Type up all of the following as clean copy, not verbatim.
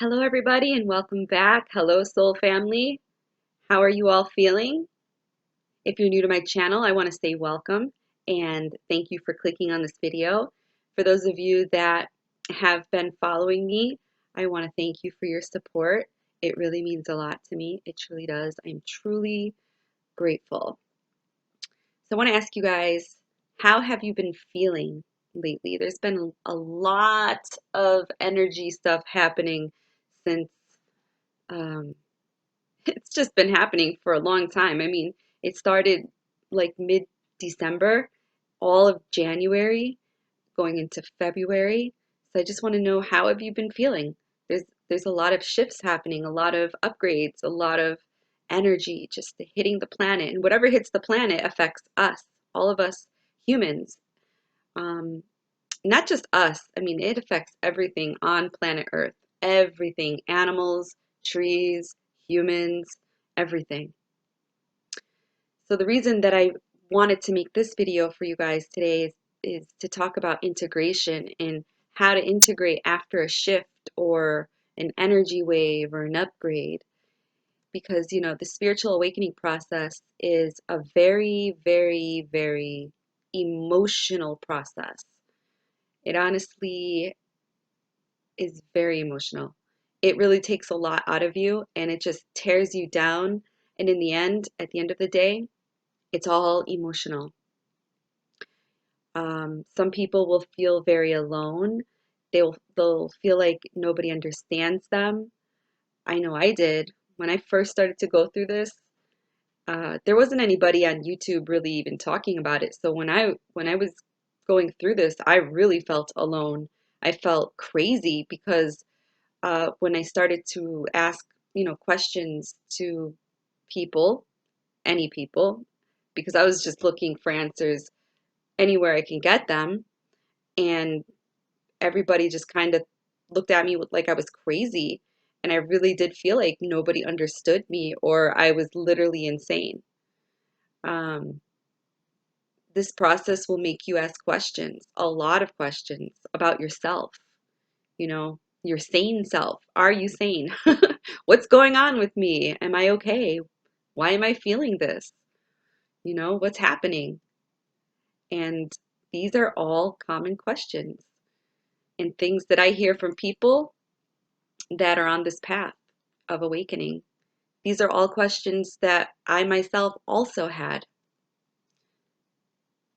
Hello, everybody, and welcome back. Hello, soul family. How are you all feeling? If you're new to my channel, I want to say welcome and thank you for clicking on this video. For those of you that have been following me, I want to thank you for your support. It really means a lot to me. It truly does. I'm truly grateful. So I want to ask you guys, how have you been feeling lately? There's been a lot of energy stuff happening since um, it's just been happening for a long time. I mean, it started like mid-December, all of January, going into February. So I just want to know, how have you been feeling? There's a lot of shifts happening, a lot of upgrades, a lot of energy just hitting the planet. And whatever hits the planet affects us, all of us humans. Um, Not just us. I mean, it affects everything on planet Earth. Everything, animals, trees, humans, everything. So the reason that I wanted to make this video for you guys today is to talk about integration and how to integrate after a shift or an energy wave or an upgrade. Because, the spiritual awakening process is a very, very, very emotional process. It honestly is very emotional. It really takes a lot out of you and it just tears you down. And in the end, at the end of the day, it's all emotional. Some people will feel very alone. They'll feel like nobody understands them. I know I did. When I first started to go through this, there wasn't anybody on YouTube really even talking about it. So when I was going through this, I really felt alone. I felt crazy because when I started to ask, questions to people, any people, because I was just looking for answers anywhere I can get them, and everybody just kind of looked at me like I was crazy, and I really did feel like nobody understood me or I was literally insane. Um, this process will make you ask questions, a lot of questions about yourself. Your sane self. Are you sane? What's going on with me? Am I okay? Why am I feeling this? What's happening? And these are all common questions and things that I hear from people that are on this path of awakening. These are all questions that I myself also had.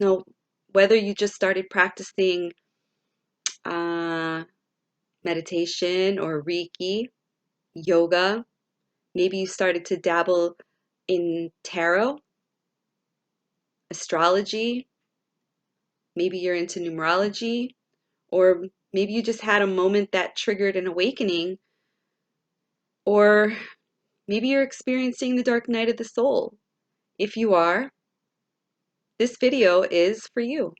Now, whether you just started practicing uh, meditation or Reiki, yoga, maybe you started to dabble in tarot, astrology, maybe you're into numerology, or maybe you just had a moment that triggered an awakening, or maybe you're experiencing the dark night of the soul. If you are, this video is for you.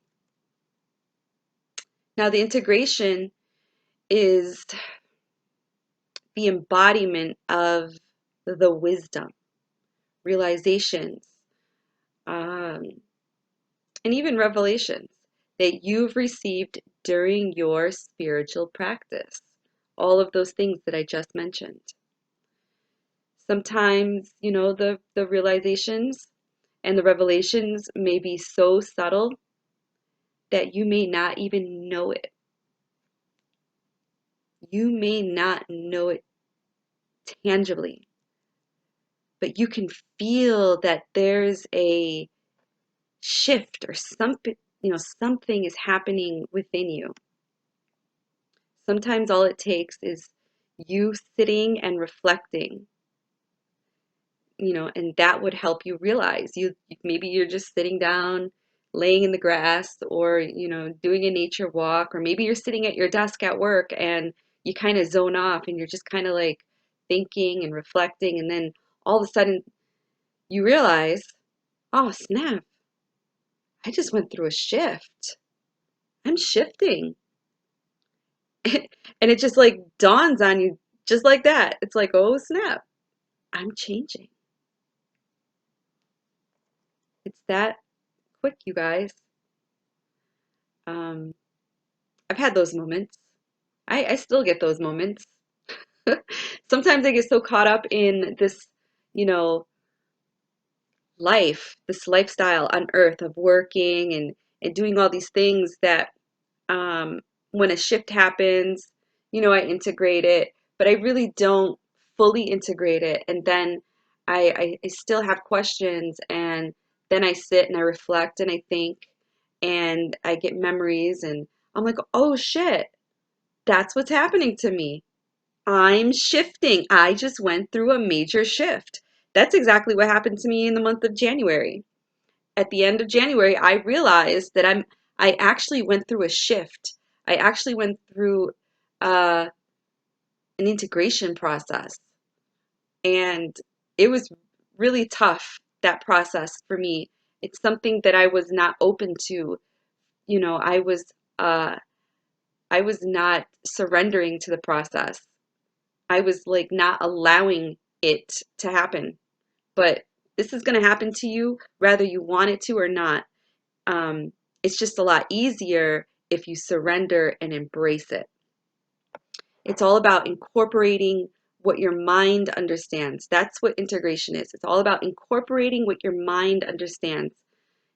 Now, the integration is the embodiment of the wisdom, realizations, um, and even revelations that you've received during your spiritual practice. All of those things that I just mentioned. Sometimes, the realizations and the revelations may be so subtle that you may not even know it. You may not know it tangibly, but you can feel that there's a shift or something, something is happening within you. Sometimes all it takes is you sitting and reflecting, and that would help you realize maybe you're just sitting down, laying in the grass, or, doing a nature walk, or maybe you're sitting at your desk at work and you kind of zone off and you're just kind of like thinking and reflecting, and then all of a sudden you realize, oh snap, I just went through a shift. I'm shifting. And it just like dawns on you just like that. It's like, oh snap, I'm changing. It's that quick, you guys. Um, I've had those moments. I still get those moments. Sometimes I get so caught up in this, you know, this lifestyle on earth of working and doing all these things that um, when a shift happens, I integrate it, but I really don't fully integrate it. And then I still have questions, and then I sit and I reflect and I think, and I get memories, and I'm like, oh shit, that's what's happening to me. I'm shifting. I just went through a major shift. That's exactly what happened to me in the month of January. At the end of January, I realized that I actually went through a shift. I actually went through uh, an integration process, and it was really tough, that process for me. It's something that I was not open to. You know, uh, I was not surrendering to the process. I was like not allowing it to happen. But this is going to happen to you whether you want it to or not. Um, it's just a lot easier if you surrender and embrace it. It's all about incorporating what your mind understands. That's what integration is. It's all about incorporating what your mind understands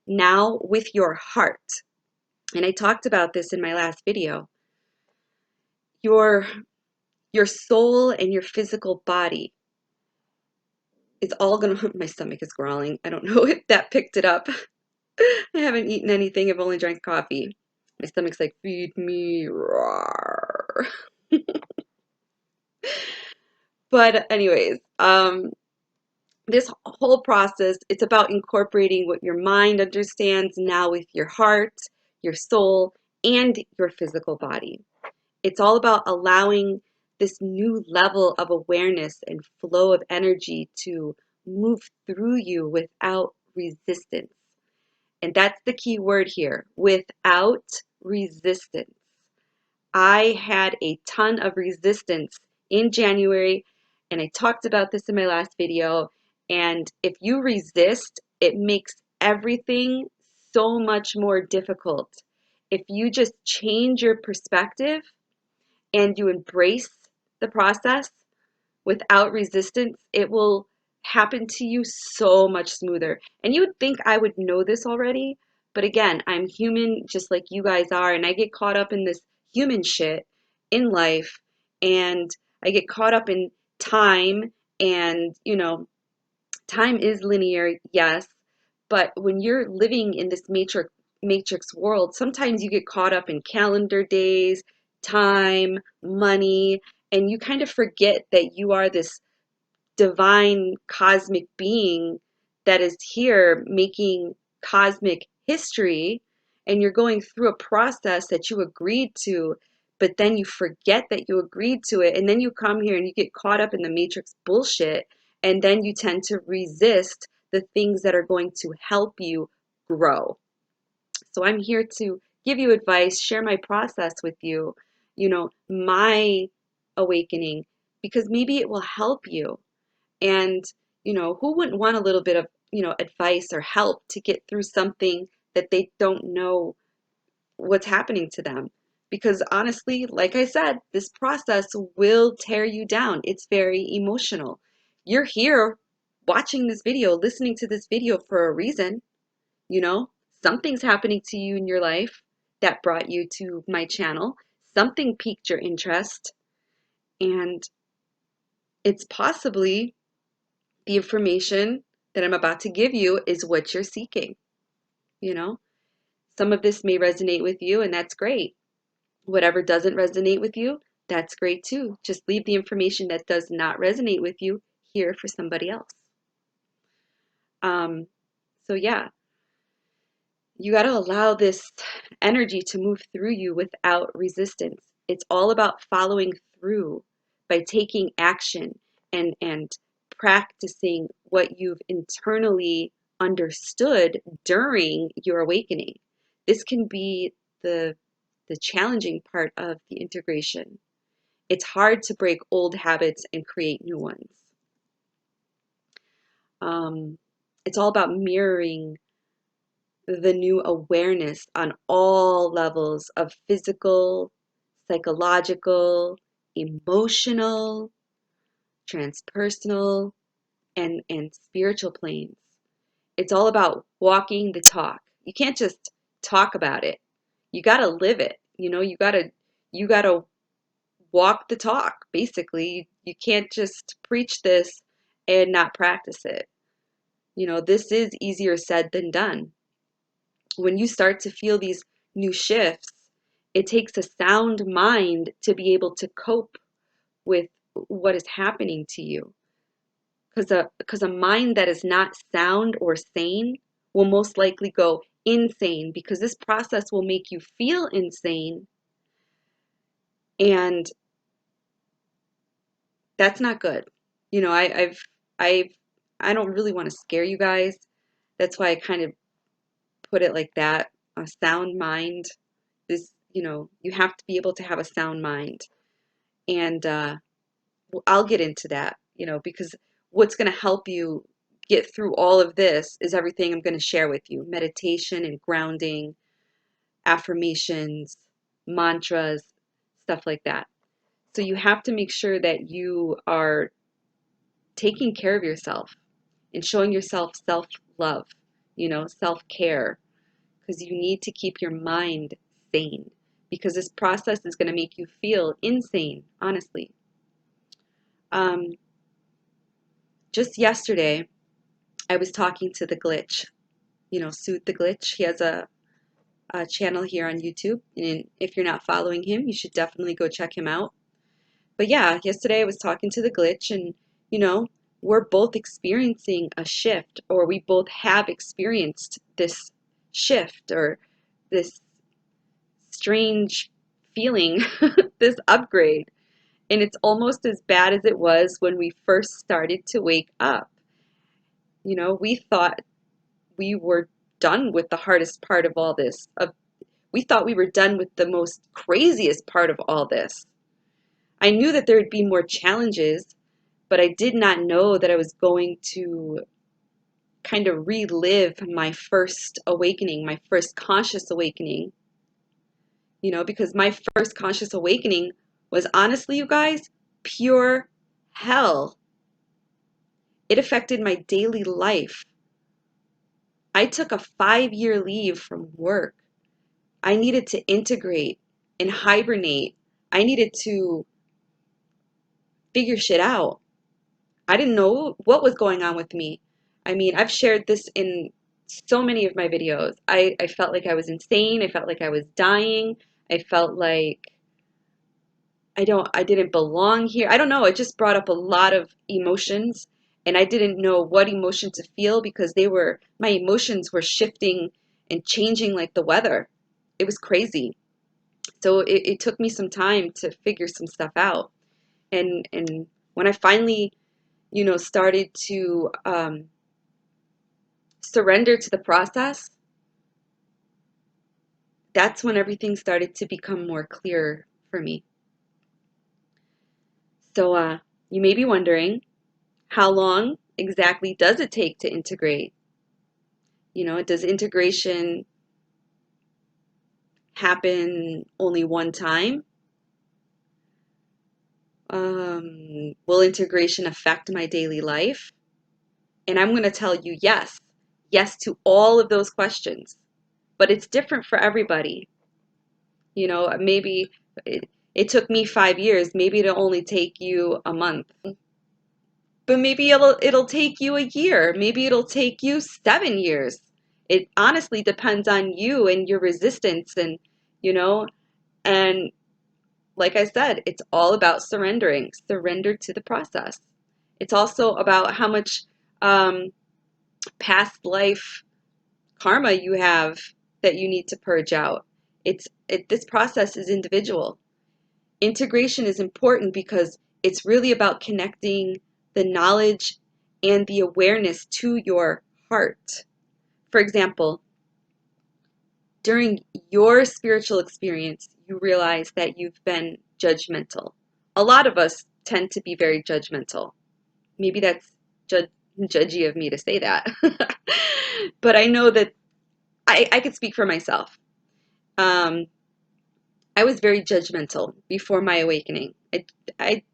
now with your heart. And I talked about this in my last video. Your your soul and your physical body is all gonna my stomach is growling. I don't know if that picked it up. I haven't eaten anything. I've only drank coffee. My stomach's like, feed me. Roar. But anyways, this whole process, it's about incorporating what your mind understands now with your heart, your soul, and your physical body. It's all about allowing this new level of awareness and flow of energy to move through you without resistance. And that's the key word here, without resistance. I had a ton of resistance in January, and I talked about this in my last video. And if you resist, it makes everything so much more difficult. If you just change your perspective and you embrace the process without resistance, it will happen to you so much smoother. And you would think I would know this already, but again, I'm human just like you guys are, and I get caught up in this human shit in life, and I get caught up in time, and time is linear, yes, but when you're living in this matrix world, sometimes you get caught up in calendar days, time, money, and you kind of forget that you are this divine cosmic being that is here making cosmic history, and you're going through a process that you agreed to, but then you forget that you agreed to it, and then you come here and you get caught up in the matrix bullshit, and then you tend to resist the things that are going to help you grow. So I'm here to give you advice, share my process with you, my awakening, because maybe it will help you. And, who wouldn't want a little bit of, advice or help to get through something that they don't know what's happening to them? Because honestly, like I said, this process will tear you down. It's very emotional. You're here watching this video, listening to this video for a reason, you know? Something's happening to you in your life that brought you to my channel. Something piqued your interest, and it's possibly the information that I'm about to give you is what you're seeking. You know, some of this may resonate with you, and that's great. Whatever doesn't resonate with you, that's great too. Just leave the information that does not resonate with you here for somebody else. Um, so yeah, you got to allow this energy to move through you without resistance. It's all about following through by taking action and practicing what you've internally understood during your awakening. This can be the challenging part of the integration. It's hard to break old habits and create new ones. It's all about mirroring the new awareness on all levels of physical, psychological, emotional, transpersonal, and spiritual planes. It's all about walking the talk. You can't just talk about it. You got to live it. You got to walk the talk, basically. You can't just preach this and not practice it. This is easier said than done. When you start to feel these new shifts, it takes a sound mind to be able to cope with what is happening to you. Because a mind that is not sound or sane will most likely go insane, because this process will make you feel insane, and that's not good. I've I don't really want to scare you guys. That's why I kind of put it like that. A sound mind. You have to be able to have a sound mind, and I'll get into that. Because what's going to help you get through all of this is everything I'm going to share with you: meditation and grounding, affirmations, mantras, stuff like that. So you have to make sure that you are taking care of yourself and showing yourself self-love, self-care, because you need to keep your mind sane, because this process is going to make you feel insane, honestly. Just yesterday, I was talking to the Glitch, Soothe the Glitch. He has a channel here on YouTube, and if you're not following him, you should definitely go check him out. But yeah, yesterday I was talking to the Glitch, and we're both experiencing a shift, or we both have experienced this shift, or this strange feeling, this upgrade. And it's almost as bad as it was when we first started to wake up. We thought we were done with the hardest part of all this. We thought we were done with the most craziest part of all this. I knew that there would be more challenges, but I did not know that I was going to kind of relive my first awakening, my first conscious awakening. Because my first conscious awakening was, honestly, you guys, pure hell. It affected my daily life. I took a 5-year leave from work. I needed to integrate and hibernate. I needed to figure shit out. I didn't know what was going on with me. I mean, I've shared this in so many of my videos. I felt like I was insane. I felt like I was dying. I felt like I didn't belong here. I don't know. It just brought up a lot of emotions, and I didn't know what emotion to feel, because my emotions were shifting and changing like the weather. It was crazy. So it took me some time to figure some stuff out. And when I finally, started to surrender to the process, that's when everything started to become more clear for me. So you may be wondering, how long exactly does it take to integrate? Does integration happen only one time? Will integration affect my daily life? And I'm going to tell you yes. Yes to all of those questions. But it's different for everybody. Maybe it took me 5 years. Maybe it'll only take you a month. But maybe it'll take you a year. Maybe it'll take you 7 years. It honestly depends on you and your resistance, and like I said, it's all about surrendering. Surrender to the process. It's also about how much past life karma you have that you need to purge out. This process is individual. Integration is important because it's really about connecting the knowledge and the awareness to your heart. For example, during your spiritual experience, you realize that you've been judgmental. A lot of us tend to be very judgmental. Maybe that's judgy of me to say that. But I know that I could speak for myself. I was very judgmental before my awakening. I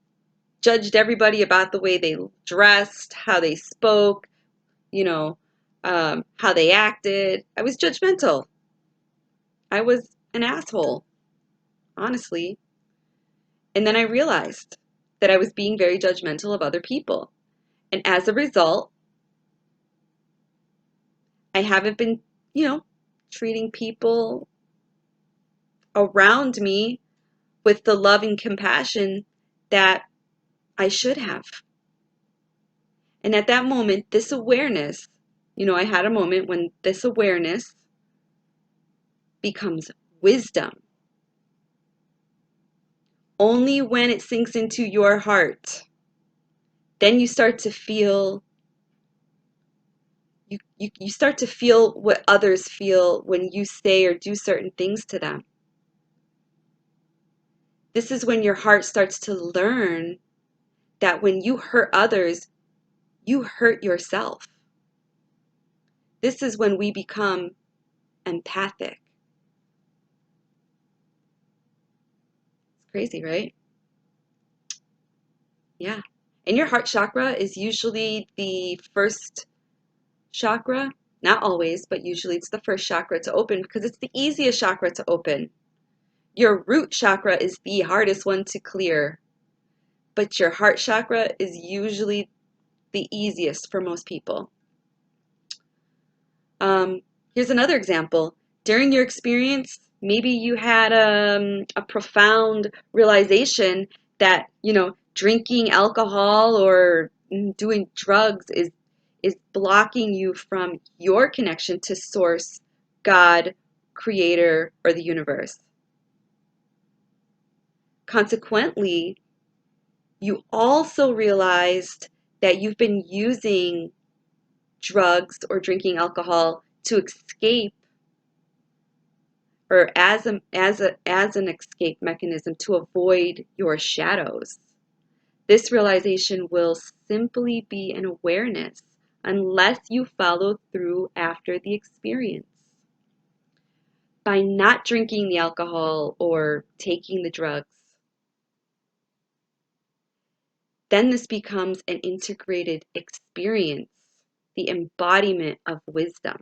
judged everybody about the way they dressed, how they spoke, how they acted. I was judgmental. I was an asshole, honestly. And then I realized that I was being very judgmental of other people. And as a result, I haven't been, treating people around me with the love and compassion that I should have. And at that moment, this awareness, I had a moment when this awareness becomes wisdom. Only when it sinks into your heart, then you start to feel, you start to feel what others feel when you say or do certain things to them. This is when your heart starts to learn that when you hurt others, you hurt yourself. This is when we become empathic. It's crazy, right? Yeah. And your heart chakra is usually the first chakra. Not always, but usually it's the first chakra to open because it's the easiest chakra to open. Your root chakra is the hardest one to clear, but your heart chakra is usually the easiest for most people. Here's another example. During your experience, maybe you had a profound realization that, drinking alcohol or doing drugs is blocking you from your connection to source, God, creator, or the universe. Consequently, you also realized that you've been using drugs or drinking alcohol to escape, or as an escape mechanism to avoid your shadows. This realization will simply be an awareness unless you follow through after the experience. By not drinking the alcohol or taking the drugs, then this becomes an integrated experience, the embodiment of wisdom.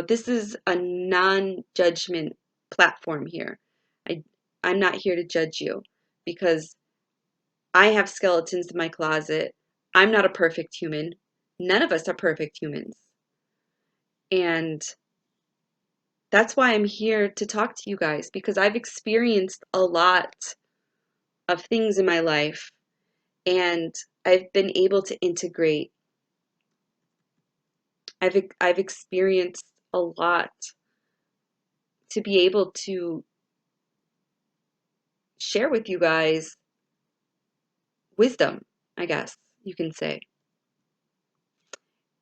This is a non-judgment platform here. I'm not here to judge you because I have skeletons in my closet. I'm not a perfect human. None of us are perfect humans. And that's why I'm here to talk to you guys, because I've experienced a lot of things in my life and I've been able to integrate. I've experienced a lot to be able to share with you guys wisdom, I guess you can say.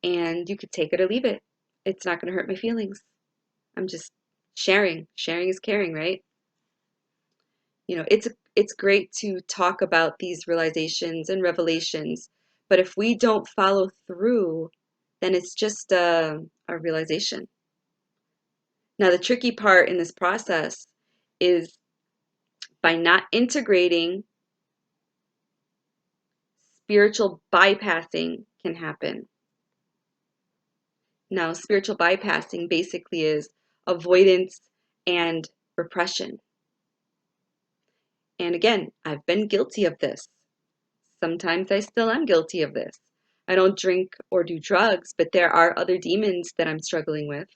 And you could take it or leave it. It's not going to hurt my feelings. I'm just sharing. Sharing is caring, right? It's great to talk about these realizations and revelations, but if we don't follow through, then it's just a realization. Now, the tricky part in this process is by not integrating, spiritual bypassing can happen. Now, spiritual bypassing basically is avoidance and repression. And again, I've been guilty of this. Sometimes I still am guilty of this. I don't drink or do drugs, but there are other demons that I'm struggling with.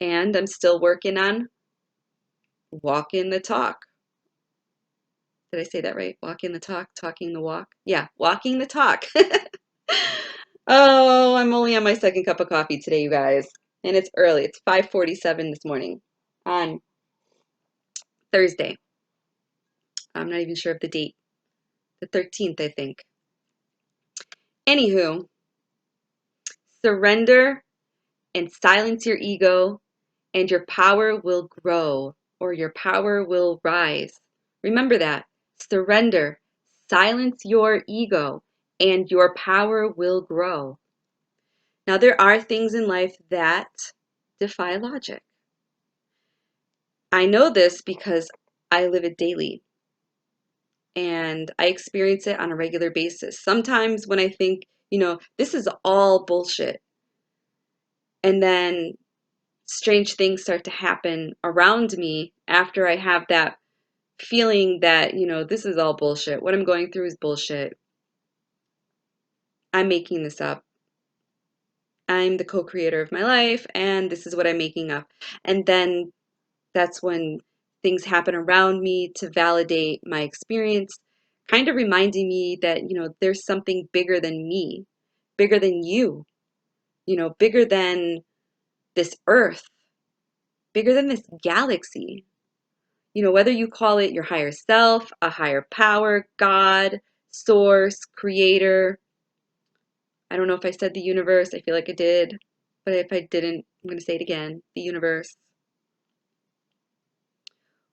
And I'm still working on walking the talk. Did I say that right? Walking the talk, talking the walk? Yeah, walking the talk. Oh, I'm only on my second cup of coffee today, you guys. And it's early. It's 5:47 this morning on Thursday. I'm not even sure of the date. The 13th, I think. Anywho, surrender and silence your ego, and your power will grow, or your power will rise. Remember that. Surrender, silence your ego, and your power will grow. Now, there are things in life that defy logic. I know this because I live it daily. and I experience it on a regular basis. Sometimes when I think, this is all bullshit, and then strange things start to happen around me after I have that feeling that, this is all bullshit. What I'm going through is bullshit. I'm making this up. I'm the co-creator of my life, and this is what I'm making up. And then that's when things happen around me to validate my experience, kind of reminding me that, there's something bigger than me, bigger than you, bigger than this earth, bigger than this galaxy. Whether you call it your higher self, a higher power, God, source, creator. I don't know if I said the universe. I feel like I did. But if I didn't, I'm going to say it again. The universe.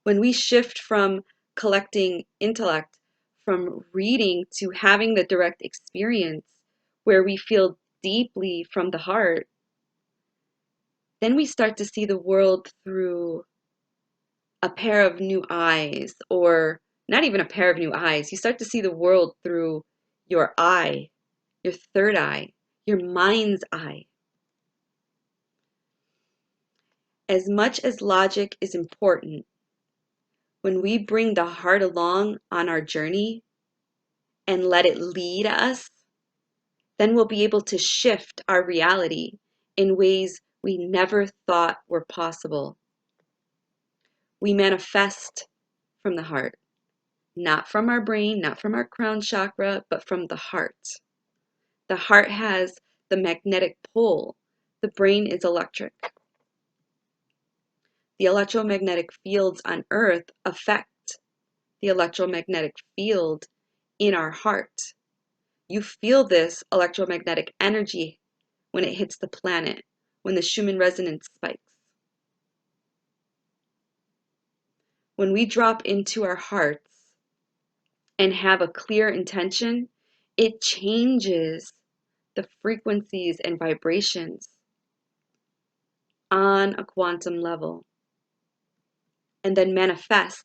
When we shift from collecting intellect, from reading to having the direct experience where we feel deeply from the heart, then we start to see the world through a pair of new eyes, or not even a pair of new eyes. You start to see the world through your eye, your third eye, your mind's eye. As much as logic is important, when we bring the heart along on our journey and let it lead us, then we'll be able to shift our reality in ways we never thought were possible. We manifest from the heart, not from our brain, not from our crown chakra, but from the heart. The heart has the magnetic pole. The brain is electric. The electromagnetic fields on Earth affect the electromagnetic field in our heart. You feel this electromagnetic energy when it hits the planet, when the Schumann resonance spikes. When we drop into our hearts and have a clear intention, it changes the frequencies and vibrations on a quantum level, and then manifests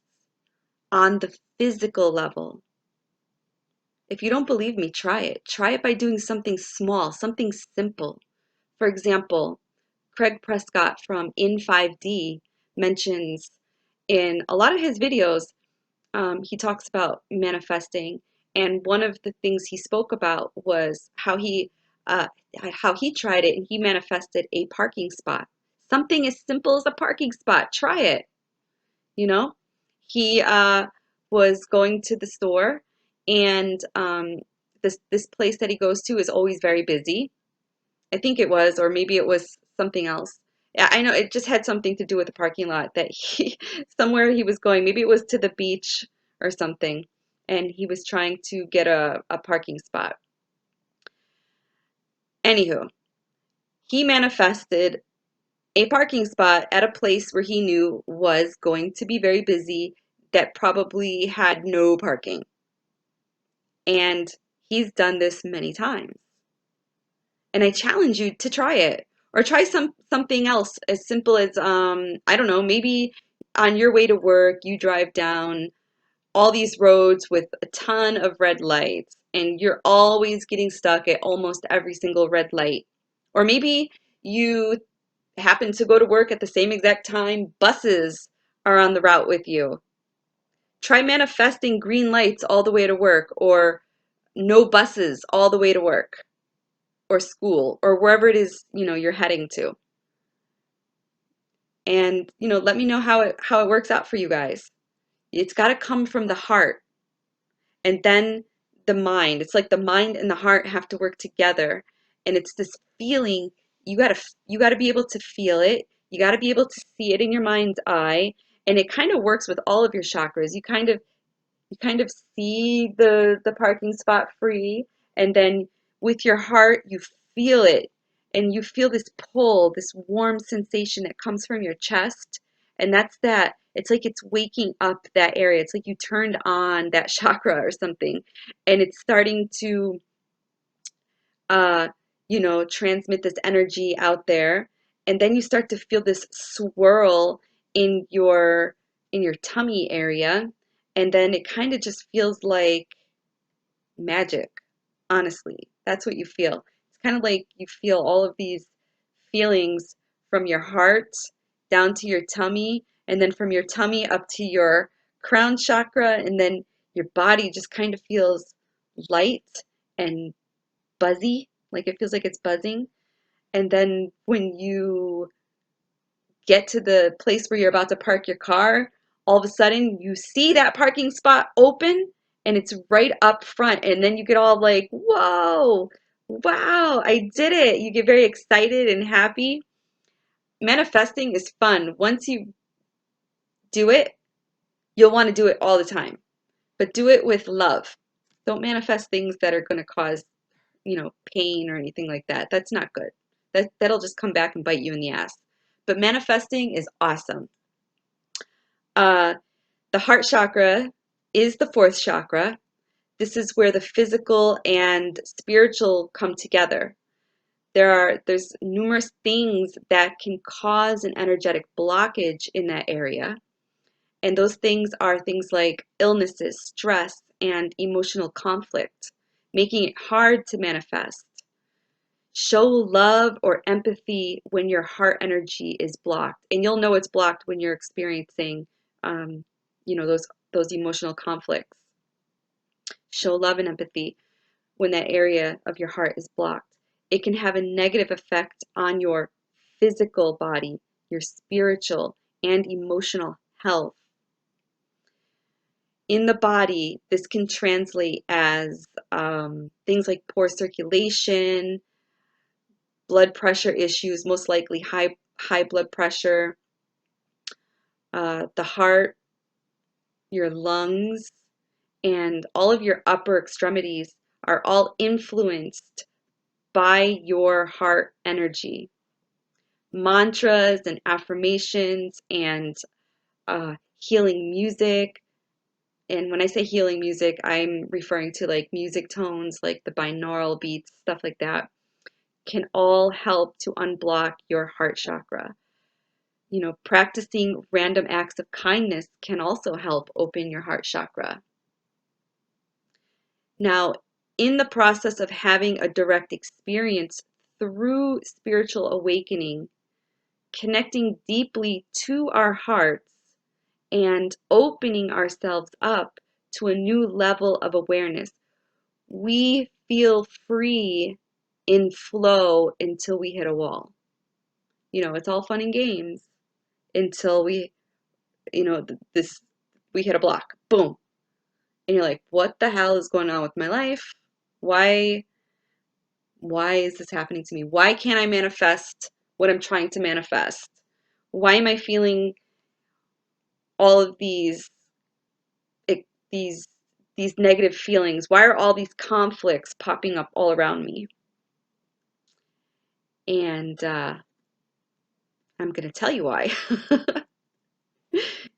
on the physical level. If you don't believe me, try it. Try it by doing something small, something simple. For example, Craig Prescott from In 5D mentions in a lot of his videos, he talks about manifesting, and one of the things he spoke about was how he tried it, and he manifested a parking spot. Something as simple as a parking spot. Try it. You know, he was going to the store, and this place that he goes to is always very busy. I think it was, or maybe it was something else. Yeah, I know it just had something to do with the parking lot that he somewhere he was going. Maybe it was to the beach or something, and he was trying to get a parking spot. Anywho, he manifested a parking spot at a place where he knew was going to be very busy, that probably had no parking. And he's done this many times. And I challenge you to try it, or try something else as simple as I don't know, maybe on your way to work you drive down all these roads with a ton of red lights, and you're always getting stuck at almost every single red light. Or maybe you happen to go to work at the same exact time buses are on the route with you. Try manifesting green lights all the way to work, or no buses all the way to work or school or wherever it is, you're heading to. And, let me know how it works out for you guys. It's got to come from the heart, and then the mind. It's like the mind and the heart have to work together, and it's this feeling. You got to be able to feel it. You got to be able to see it in your mind's eye, and it kind of works with all of your chakras. You kind of see the parking spot free, and then with your heart you feel it, and you feel this pull, this warm sensation that comes from your chest, and it's like it's waking up that area. It's like you turned on that chakra or something, and it's starting to uh transmit this energy out there, and then you start to feel this swirl in your tummy area, And then it kind of just feels like magic, honestly. That's what you feel. It's kind of like you feel all of these feelings from your heart down to your tummy, and then from your tummy up to your crown chakra, and then your body just kind of feels light and buzzy, like it feels like it's buzzing. And then when you get to the place where you're about to park your car, all of a sudden you see that parking spot open and it's right up front. And then you get all like, whoa, wow, I did it. You get very excited and happy. Manifesting is fun. Once you do it, you'll want to do it all the time, but do it with love. Don't manifest things that are going to cause, pain or anything like that. That's not good. That'll just come back and bite you in the ass. But manifesting is awesome. Uh, The heart chakra is the fourth chakra. This is where the physical and spiritual come together. There's numerous things that can cause an energetic blockage in that area. And those things are things like illnesses, stress, and emotional conflict, making it hard to manifest. Show love or empathy when your heart energy is blocked. And you'll know it's blocked when you're experiencing those emotional conflicts. Show love and empathy when that area of your heart is blocked. It can have a negative effect on your physical body, your spiritual and emotional health. In the body, this can translate as things like poor circulation, blood pressure issues, most likely high blood pressure, the heart, your lungs, and all of your upper extremities are all influenced by your heart energy. Mantras and affirmations and healing music. And when I say healing music, I'm referring to like music tones, like the binaural beats, stuff like that, can all help to unblock your heart chakra. Practicing random acts of kindness can also help open your heart chakra. Now, in the process of having a direct experience through spiritual awakening, connecting deeply to our hearts and opening ourselves up to a new level of awareness, we feel free in flow until we hit a wall. It's all fun and games until we hit a block. Boom. And you're like, what the hell is going on with my life? Why is this happening to me? Why can't I manifest what I'm trying to manifest? Why am I feeling all of these these negative feelings? Why are all these conflicts popping up all around me? And I'm going to tell you why.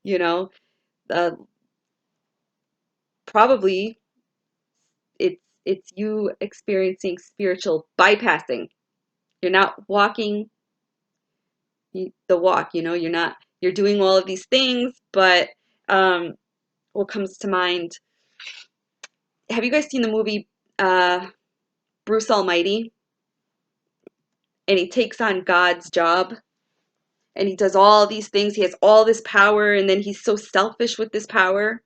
you know, uh, Probably it's you experiencing spiritual bypassing. You're not walking the walk. You're doing all of these things, but what comes to mind? Have you guys seen the movie Bruce Almighty? And he takes on God's job and he does all these things. He has all this power, and then he's so selfish with this power,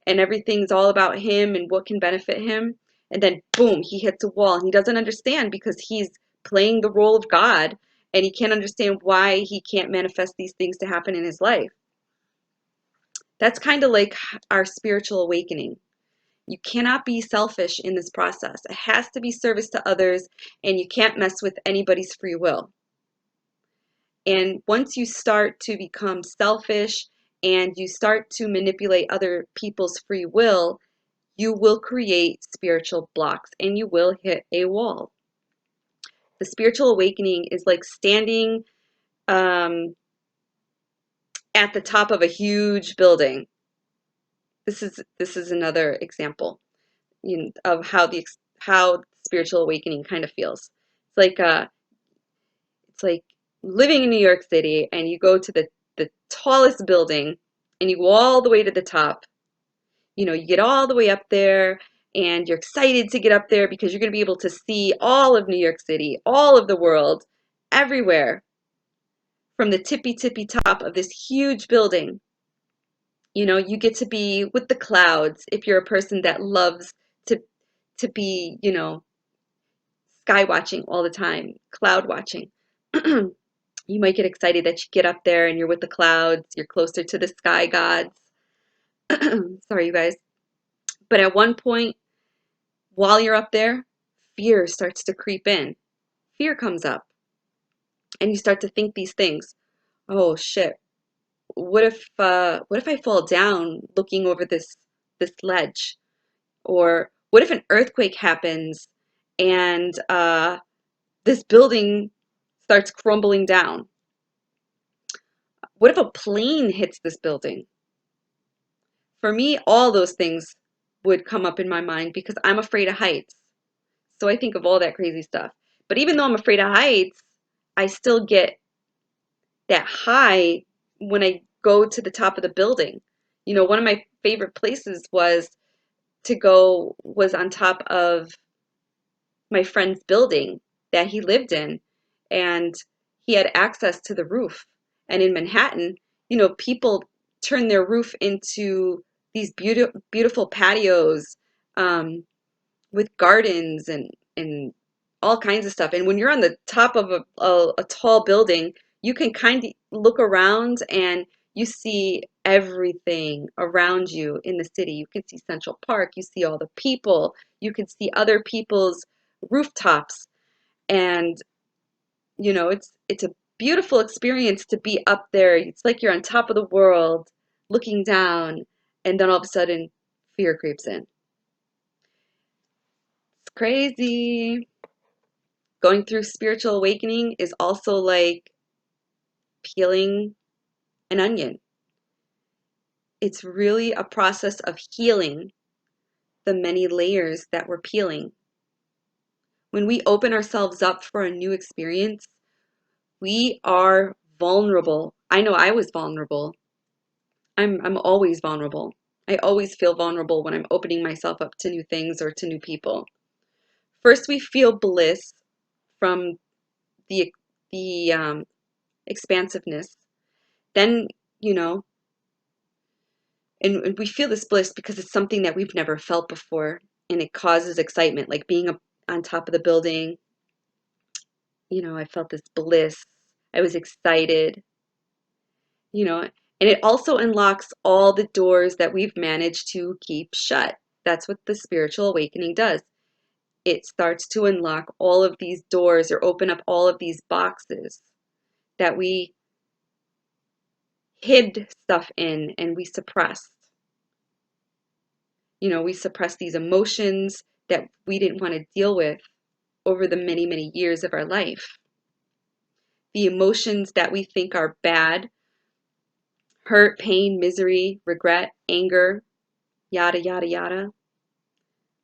and everything's all about him and what can benefit him. And then boom, he hits a wall, and he doesn't understand because he's playing the role of God, and he can't understand why he can't manifest these things to happen in his life. That's kind of like our spiritual awakening. You cannot be selfish in this process. It has to be service to others, and you can't mess with anybody's free will. And once you start to become selfish and you start to manipulate other people's free will, you will create spiritual blocks and you will hit a wall. The spiritual awakening is like standing at the top of a huge building. This is another example of how spiritual awakening kind of feels. It's like living in New York City, and you go to the tallest building and you go all the way to the top, You get all the way up there and you're excited to get up there because you're going to be able to see all of New York City, all of the world, everywhere from the tippy top of this huge building. You get to be with the clouds if you're a person that loves to be, sky watching all the time, cloud watching. You might get excited that you get up there and you're with the clouds, you're closer to the sky gods. Sorry, you guys. But at one point, while you're up there, fear starts to creep in. Fear comes up, and you start to think these things. Oh shit! What if I fall down looking over this ledge? Or what if an earthquake happens and this building starts crumbling down? What if a plane hits this building? For me, all those things would come up in my mind because I'm afraid of heights. So I think of all that crazy stuff. But even though I'm afraid of heights, I still get that high when I go to the top of the building. One of my favorite places was on top of my friend's building that he lived in, and he had access to the roof. And in Manhattan, people turn their roof into these beautiful patios, with gardens and all kinds of stuff. And when you're on the top of a tall building, you can kind of look around and you see everything around you in the city. You can see Central Park, you see all the people, you can see other people's rooftops. And it's a beautiful experience to be up there. It's like you're on top of the world looking down, and then all of a sudden fear creeps in. It's crazy. Going through spiritual awakening is also like peeling an onion. It's really a process of healing the many layers that we're peeling. When we open ourselves up for a new experience, we are vulnerable. I know I was vulnerable. I'm always vulnerable. I always feel vulnerable when I'm opening myself up to new things or to new people. First, we feel bliss from the expansiveness. Then, you know, and we feel this bliss because it's something that we've never felt before, and it causes excitement, like being up on top of the building. I felt this bliss. I was excited, and it also unlocks all the doors that we've managed to keep shut. That's what the spiritual awakening does. It starts to unlock all of these doors or open up all of these boxes that we hid stuff in and we suppressed. We suppress these emotions that we didn't want to deal with over the many, many years of our life. The emotions that we think are bad, hurt, pain, misery, regret, anger, yada, yada, yada.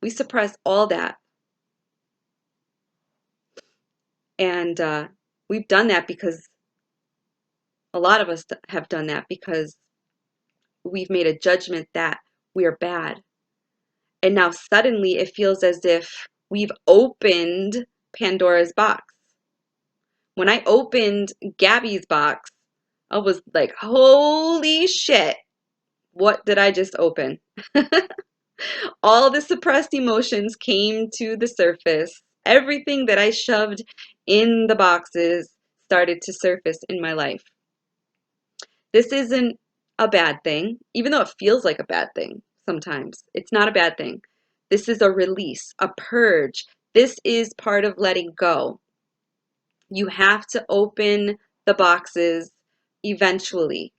We suppress all that. And we've done that because a lot of us have done that because we've made a judgment that we're bad. And now suddenly it feels as if we've opened Pandora's box. When I opened Gabbie's box, I was like, holy shit, what did I just open? All the suppressed emotions came to the surface. Everything that I shoved in the boxes started to surface in my life. This isn't a bad thing, even though it feels like a bad thing sometimes. It's not a bad thing. This is a release, a purge. This is part of letting go. You have to open the boxes eventually.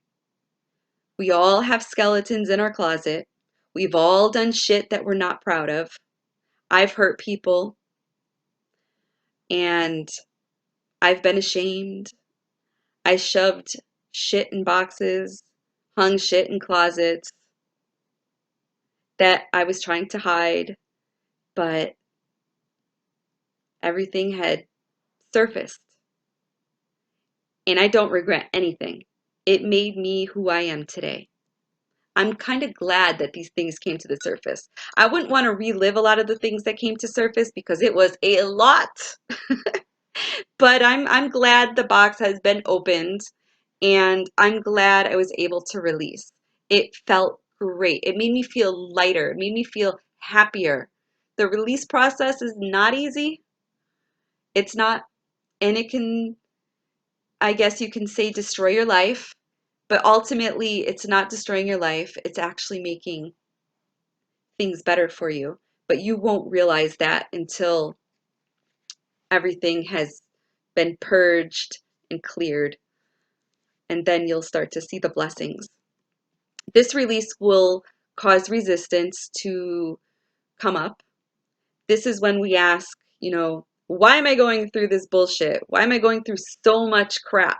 We all have skeletons in our closet. We've all done shit that we're not proud of. I've hurt people and I've been ashamed. I shoved shit in boxes, hung shit in closets that I was trying to hide, but everything had surfaced. And I don't regret anything. It made me who I am today. I'm kind of glad that these things came to the surface. I wouldn't want to relive a lot of the things that came to surface because it was a lot. But I'm glad the box has been opened, and I'm glad I was able to release. It felt great. It made me feel lighter. It made me feel happier. The release process is not easy. It's not, and it can, I guess you can say, destroy your life. But ultimately, it's not destroying your life. It's actually making things better for you. But you won't realize that until everything has been purged and cleared. And then you'll start to see the blessings. This release will cause resistance to come up. This is when we ask, why am I going through this bullshit? Why am I going through so much crap?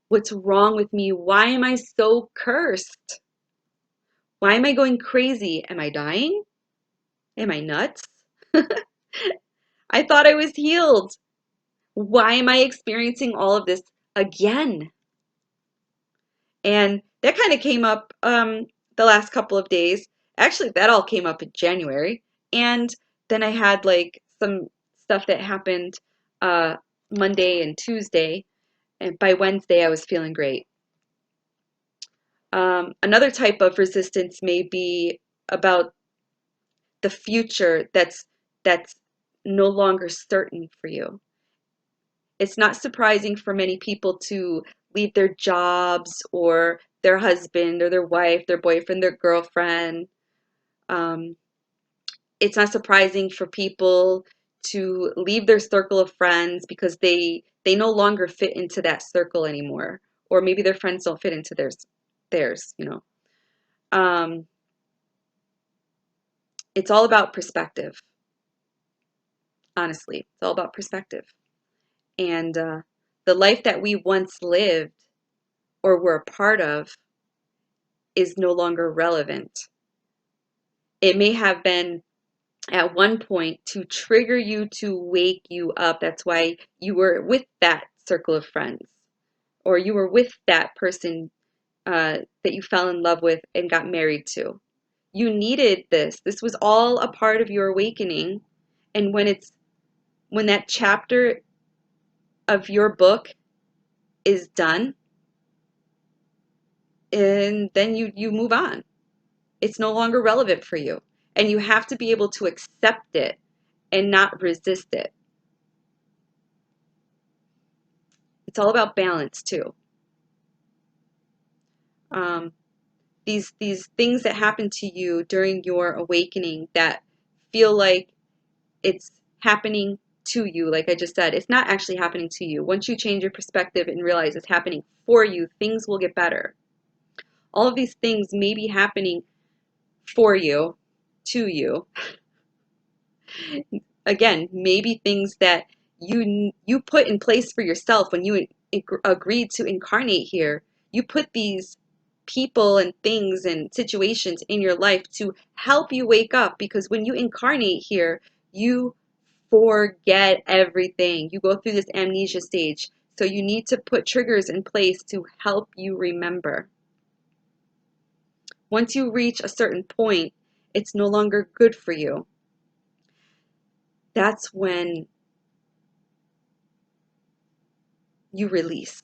What's wrong with me? Why am I so cursed? Why am I going crazy? Am I dying? Am I nuts? I thought I was healed. Why am I experiencing all of this again? And that kind of came up the last couple of days. Actually, that all came up in January. And then I had like some stuff that happened uh, Monday and Tuesday. And by Wednesday, I was feeling great. Another type of resistance may be about the future that's no longer certain for you. It's not surprising for many people to leave their jobs or their husband or their wife, their boyfriend, their girlfriend. Um, it's not surprising for people to leave their circle of friends because they no longer fit into that circle anymore, or maybe their friends don't fit into theirs. Um, it's all about perspective. Honestly, it's all about perspective. And the life that we once lived or were a part of is no longer relevant. It may have been at one point to trigger you, to wake you up. That's why you were with that circle of friends, or you were with that person that you fell in love with and got married to. You needed this. This was all a part of your awakening. And when that chapter of your book is done, and then you move on. It's no longer relevant for you. And you have to be able to accept it and not resist it. It's all about balance too. Um, these things that happen to you during your awakening that feel like it's happening to you, like I just said, it's not actually happening to you. Once you change your perspective and realize it's happening for you, things will get better. All of these things may be happening for you, to you. Again, maybe things that you put in place for yourself when you agreed to incarnate here. You put these people and things and situations in your life to help you wake up, because when you incarnate here, you forget everything. You go through this amnesia stage. So you need to put triggers in place to help you remember. Once you reach a certain point, it's no longer good for you. That's when you release.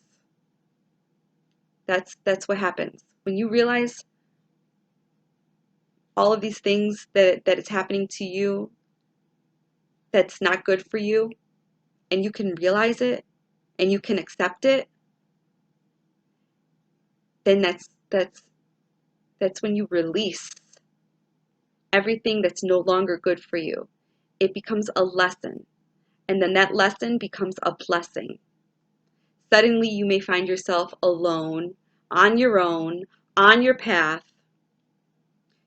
That's what happens. When you realize all of these things that it's happening to you that's not good for you, and you can realize it and you can accept it, then that's when you release everything that's no longer good for you. It becomes a lesson, and then that lesson becomes a blessing. Suddenly you may find yourself alone, on your own, on your path.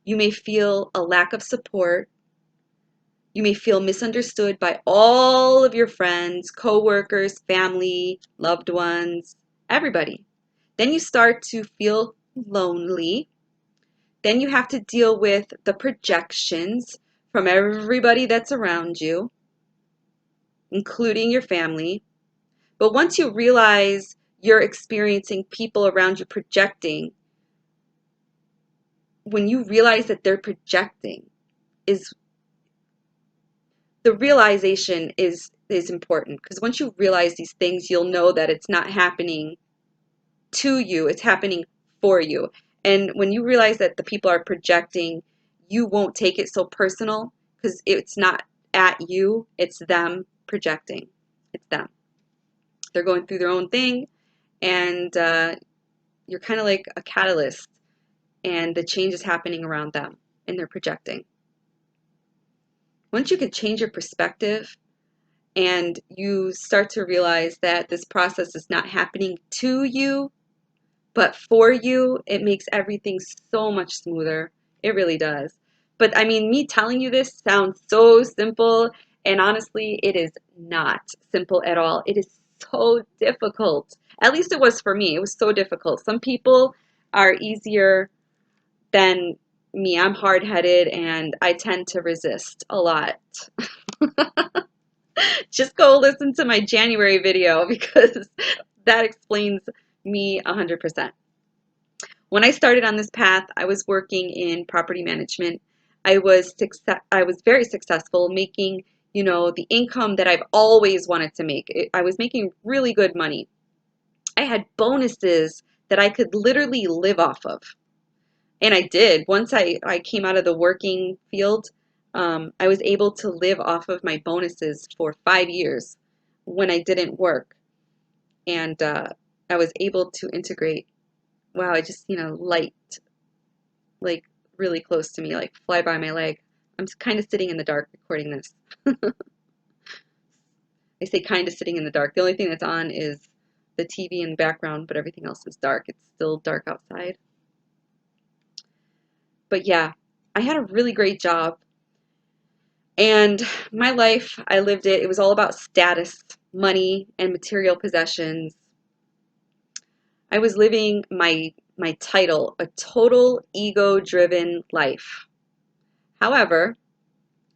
You may feel a lack of support. You may feel misunderstood by all of your friends, coworkers, family, loved ones, everybody. Then you start to feel lonely. Then you have to deal with the projections from everybody that's around you, including your family. But once you realize you're experiencing people around you projecting, when you realize that they're projecting, is the realization is important, because once you realize these things, you'll know that it's not happening to you, it's happening for you. And when you realize that the people are projecting, you won't take it so personal, because it's not at you, it's them projecting. It's them. They're going through their own thing, and you're kind of like a catalyst, and the change is happening around them, and they're projecting. Once you can change your perspective and you start to realize that this process is not happening to you, but for you, it makes everything so much smoother. It really does. But I mean, me telling you this sounds so simple, and honestly, it is not simple at all. It is so difficult. At least it was for me. It was so difficult. Some people are easier than me. I'm hard-headed and I tend to resist a lot. Just go listen to my January video because that explains me 100%. When I started on this path, I was working in property management. I was very successful making, the income that I've always wanted to make. I was making really good money. I had bonuses that I could literally live off of. And I did. Once I came out of the working field, I was able to live off of my bonuses for 5 years when I didn't work. And I was able to integrate. Wow, I just, light, like really close to me, like fly by my leg. I'm kind of sitting in the dark recording this. I say kind of sitting in the dark. The only thing that's on is the TV in the background, but everything else is dark. It's still dark outside. But yeah, I had a really great job. And my life, I lived it. It was all about status, money, and material possessions. I was living my title, a total ego-driven life. However,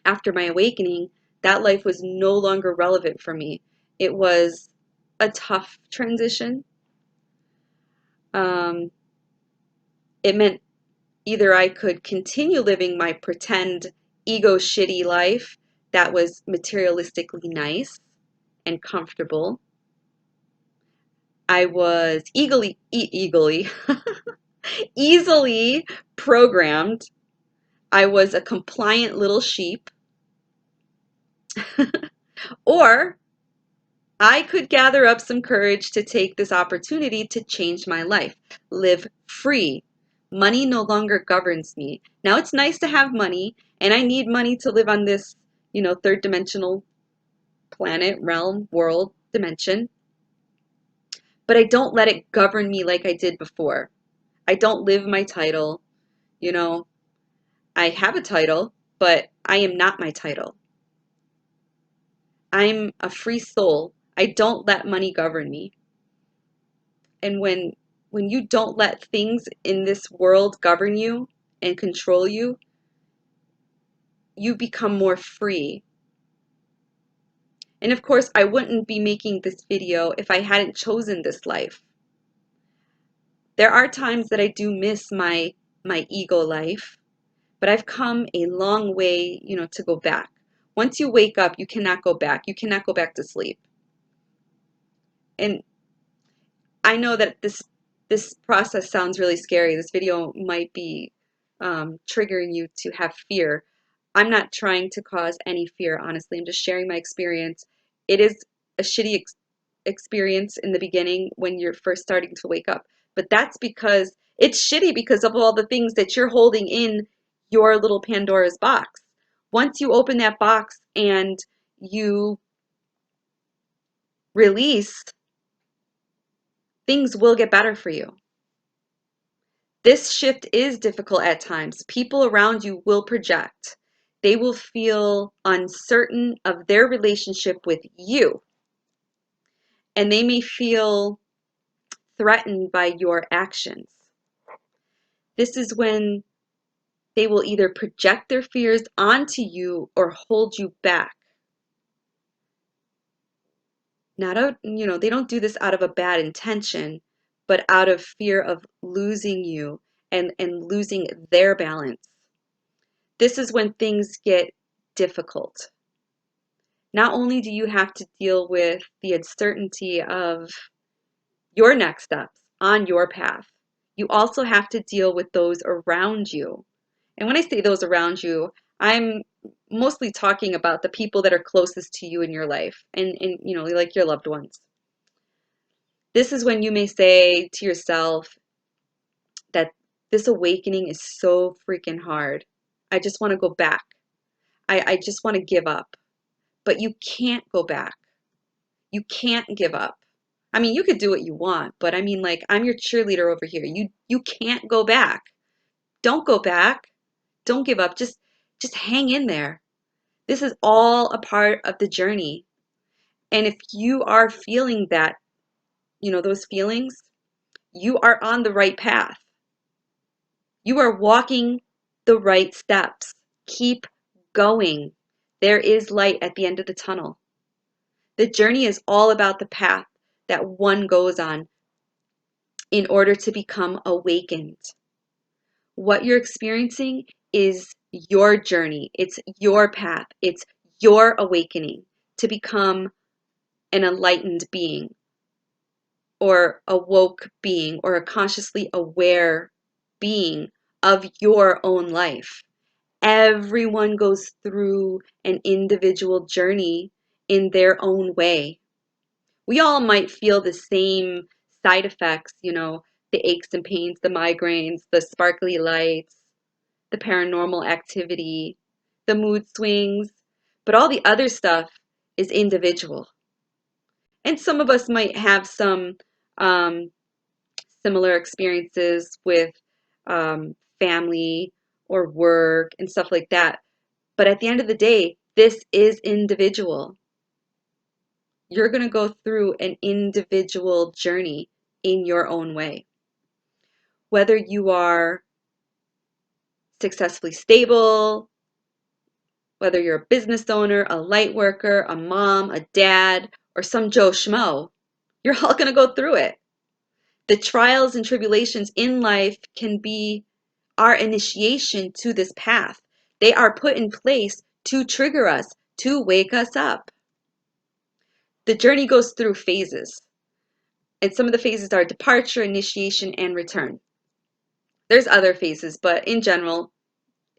after my awakening, that life was no longer relevant for me. It was a tough transition. Um, it meant either I could continue living my pretend ego shitty life that was materialistically nice and comfortable. I was easily programmed. I was a compliant little sheep. Or I could gather up some courage to take this opportunity to change my life, live free. Money no longer governs me. Now it's nice to have money, and I need money to live on this, third dimensional planet, realm, world, dimension. But I don't let it govern me like I did before. I don't live my title. You know, I have a title, but I am not my title. I'm a free soul. I don't let money govern me. And when you don't let things in this world govern you and control you, you become more free. And of course, I wouldn't be making this video if I hadn't chosen this life. There are times that I do miss my ego life, but I've come a long way, to go back. Once you wake up, you cannot go back. You cannot go back to sleep. And I know that this process sounds really scary. This video might be triggering you to have fear. I'm not trying to cause any fear, honestly. I'm just sharing my experience. It is a shitty experience in the beginning when you're first starting to wake up. But that's because it's shitty because of all the things that you're holding in your little Pandora's box. Once you open that box and you release, things will get better for you. This shift is difficult at times. People around you will project. They will feel uncertain of their relationship with you. And they may feel threatened by your actions. This is when they will either project their fears onto you or hold you back. They don't do this out of a bad intention, but out of fear of losing you and losing their balance. This is when things get difficult. Not only do you have to deal with the uncertainty of your next steps on your path, you also have to deal with those around you. And when I say those around you, I'm mostly talking about the people that are closest to you in your life and you know, like your loved ones. This is when you may say to yourself that this awakening is so freaking hard. I just want to go back. I just want to give up. But you can't go back. You can't give up. I mean, you could do what you want, but I mean, like, I'm your cheerleader over here. You can't go back. Don't go back. Don't give up. Just hang in there. This is all a part of the journey. And if you are feeling that, you know, those feelings, you are on the right path. You are walking the right steps. Keep going. There is light at the end of the tunnel. The journey is all about the path that one goes on in order to become awakened. What you're experiencing is your journey. It's your path. It's your awakening to become an enlightened being or a woke being or a consciously aware being of your own life. Everyone goes through an individual journey in their own way. We all might feel the same side effects, you know, the aches and pains, the migraines, the sparkly lights, the paranormal activity, the mood swings, but all the other stuff is individual. And some of us might have some um, similar experiences with family or work and stuff like that. But at the end of the day, this is individual. You're going to go through an individual journey in your own way. Whether you are successfully stable, whether you're a business owner, a light worker, a mom, a dad, or some Joe Schmo, you're all going to go through it. The trials and tribulations in life can be our initiation to this path. They are put in place to trigger us, to wake us up. The journey goes through phases. And some of the phases are departure, initiation, and return. There's other phases, but in general,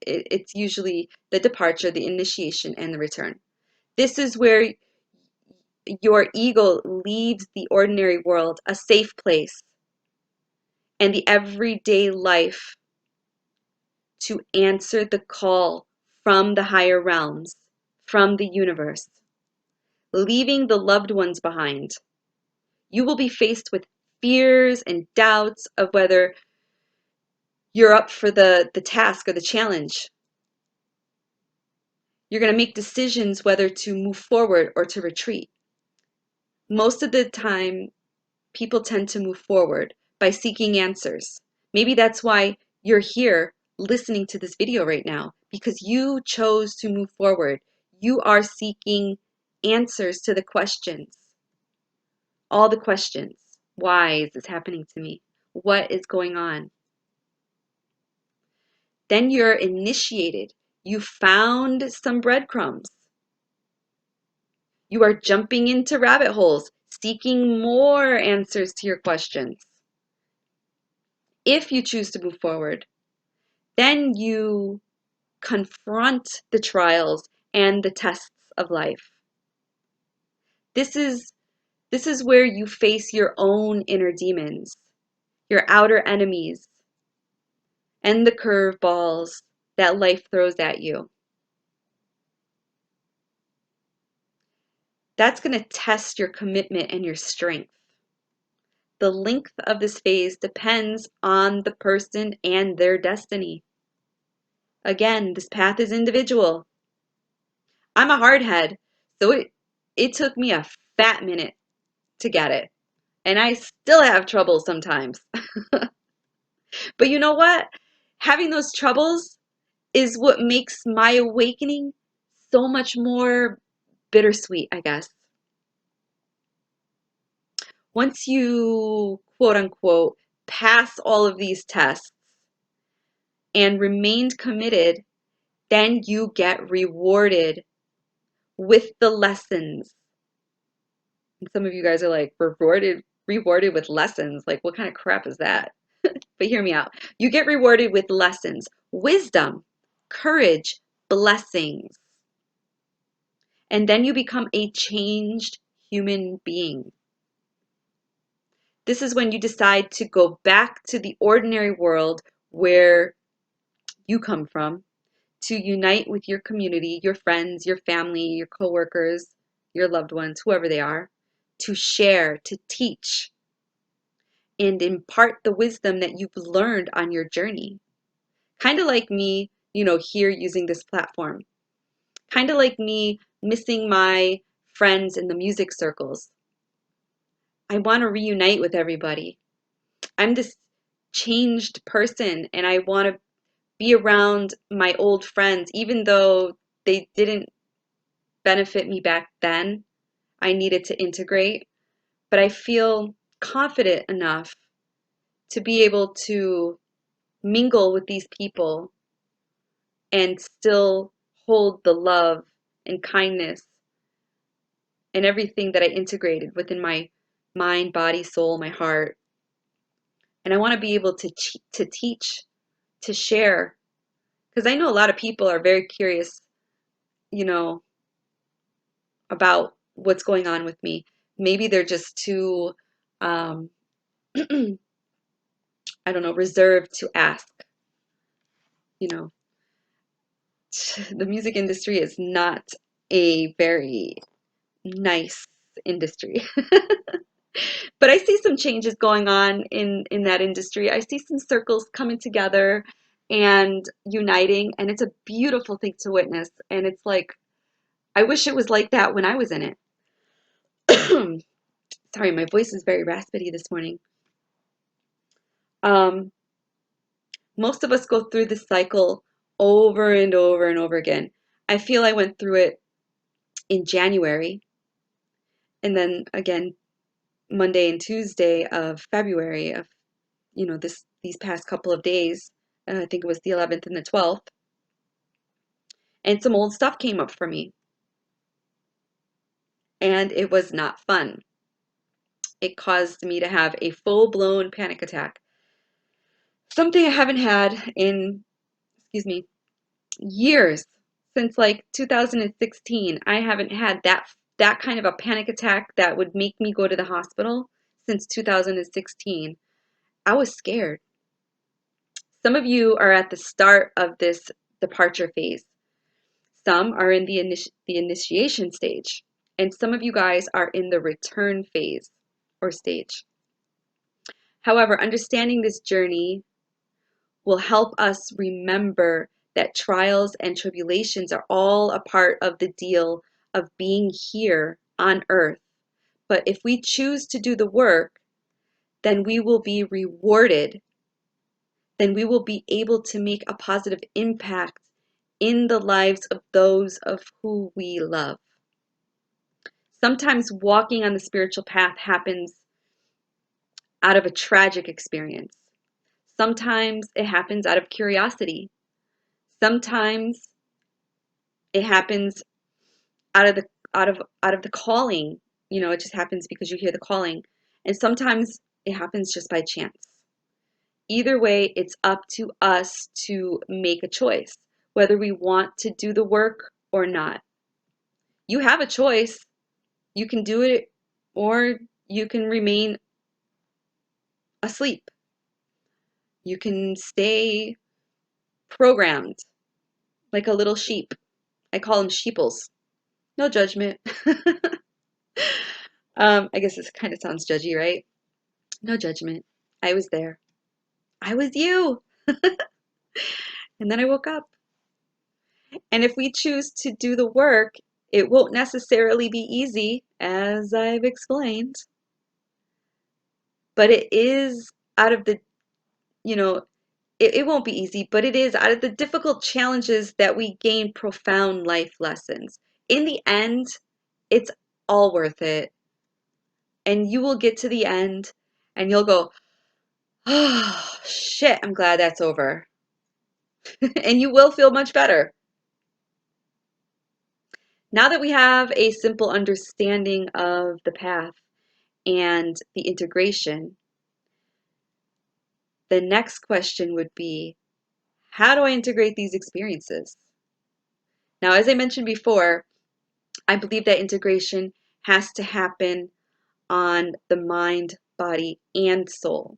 it's usually the departure, the initiation, and the return. This is where your ego leaves the ordinary world, a safe place, and the everyday life to answer the call from the higher realms, from the universe, leaving the loved ones behind. You will be faced with fears and doubts of whether you're up for the task or the challenge. You're going to make decisions whether to move forward or to retreat. Most of the time, people tend to move forward by seeking answers. Maybe that's why you're here listening to this video right now, because you chose to move forward. You are seeking answers to the questions. All the questions. Why is this happening to me? What is going on? Then you're initiated. You found some breadcrumbs. You are jumping into rabbit holes, seeking more answers to your questions. If you choose to move forward, then you confront the trials and the tests of life. This is where you face your own inner demons, your outer enemies, and the curveballs that life throws at you. That's going to test your commitment and your strength. The length of this phase depends on the person and their destiny. Again, this path is individual. I'm a hardhead, so it took me a fat minute to get it. And I still have trouble sometimes. But you know what? Having those troubles is what makes my awakening so much more bittersweet, I guess. Once you, quote unquote, pass all of these tests, and remained committed, then you get rewarded with the lessons. And some of you guys are like, rewarded with lessons. Like, what kind of crap is that? But hear me out. You get rewarded with lessons, wisdom, courage, blessings. And then you become a changed human being. This is when you decide to go back to the ordinary world where you come from, to unite with your community, your friends, your family, your coworkers, your loved ones, whoever they are, to share, to teach, and impart the wisdom that you've learned on your journey. Kind of like me, here using this platform. Kind of like me missing my friends in the music circles. I want to reunite with everybody. I'm this changed person and I want to be around my old friends, even though they didn't benefit me back then. I needed to integrate, but I feel confident enough to be able to mingle with these people and still hold the love and kindness and everything that I integrated within my mind, body, soul, my heart. And I want to be able to teach, to share, because I know a lot of people are very curious, you know, about what's going on with me. Maybe they're just too, um, I don't know, reserved to ask. You know, the music industry is not a very nice industry. But I see some changes going on in that industry. I see some circles coming together and uniting, and it's a beautiful thing to witness. And it's like, I wish it was like that when I was in it. Sorry, my voice is very raspy this morning. Um, Most of us go through this cycle over and over and over again. I feel I went through it in January, and then again Monday and Tuesday of February of these past couple of days. I think it was the 11th and the 12th, and some old stuff came up for me, and it was not fun. It caused me to have a full-blown panic attack, something I haven't had in, excuse me, years. Since like 2016, I haven't had that kind of a panic attack that would make me go to the hospital since 2016. I was scared. Some of you are at the start of this departure phase. Some are in the initiation stage, and some of you guys are in the return phase or stage. However, understanding this journey will help us remember that trials and tribulations are all a part of the deal of being here on earth. But if we choose to do the work, then we will be rewarded. Then we will be able to make a positive impact in the lives of those of who we love. Sometimes walking on the spiritual path happens out of a tragic experience. Sometimes it happens out of curiosity. Sometimes it happens out of the calling. It just happens because you hear the calling. And sometimes it happens just by chance. Either way, it's up to us to make a choice, whether we want to do the work or not. You have a choice. You can do it or you can remain asleep. You can stay programmed like a little sheep. I call them sheeples. No judgment. I guess this kind of sounds judgy, right? No judgment. I was there. I was you. And then I woke up. And if we choose to do the work, it won't necessarily be easy, as I've explained. But it is out of the, it won't be easy, but it is out of the difficult challenges that we gain profound life lessons. In the end, it's all worth it. And you will get to the end and you'll go, oh, shit, I'm glad that's over. and you will feel much better. Now that we have a simple understanding of the path and the integration, the next question would be, how do I integrate these experiences? Now, as I mentioned before, I believe that integration has to happen on the mind, body, and soul.